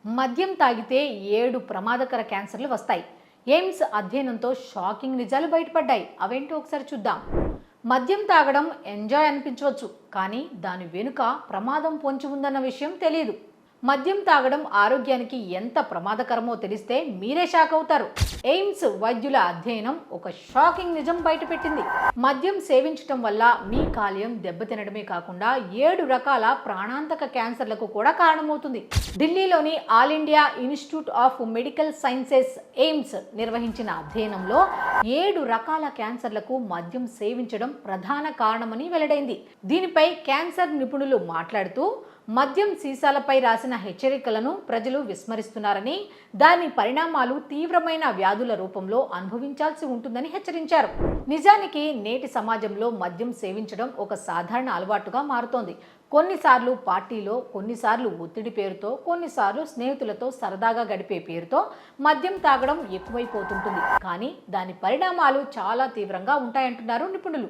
మద్యం తాగితే 7 ప్రమాదకర క్యాన్సర్లు వస్తాయి. ఎయిమ్స్ అధ్యయనంతో షాకింగ్ నిజాలు బయటపడ్డాయి. అవేంటో ఒకసారి చూద్దాం. మద్యం తాగడం ఎంజాయ్ అనిపించవచ్చు, కానీ దాని వెనుక ప్రమాదం పొంచి ఉందన్న విషయం తెలియదు. మద్యం తాగడం ఆరోగ్యానికి ఎంత ప్రమాదకరమో తెలిస్తే మీరే షాక్ అవుతారు. ఎయిమ్స్ వైద్యుల అధ్యయనం ఒక షాకింగ్ నిజం బయటపెట్టింది. మద్యం సేవించటం వల్ల మీ కాలేయం దెబ్బతినడమే కాకుండా 7 రకాల ప్రాణాంతక క్యాన్సర్లకు కూడా కారణమవుతుంది. ఢిల్లీలోని all India institute of medical sciences AIIMS నిర్వహించిన అధ్యయనంలో 7 రకాల క్యాన్సర్లకు మద్యం సేవించడం ప్రధాన కారణమని వెల్లడైంది. దీనిపై క్యాన్సర్ నిపుణులు మాట్లాడుతూ, మద్యం సీసాలపై రాసిన హెచ్చరికలను ప్రజలు విస్మరిస్తున్నారని, దాని పరిణామాలు తీవ్రమైన వ్యాధుల రూపంలో అనుభవించాల్సి ఉంటుందని హెచ్చరించారు. నిజానికి నేటి సమాజంలో మద్యం సేవించడం ఒక సాధారణ అలవాటుగా మారుతోంది. కొన్నిసార్లు పార్టీలో, కొన్నిసార్లు ఒత్తిడి పేరుతో, కొన్నిసార్లు స్నేహితులతో సరదాగా గడిపే పేరుతో మద్యం తాగడం ఎక్కువైపోతుంటుంది. కానీ దాని పరిణామాలు చాలా తీవ్రంగా ఉంటాయంటున్నారు నిపుణులు.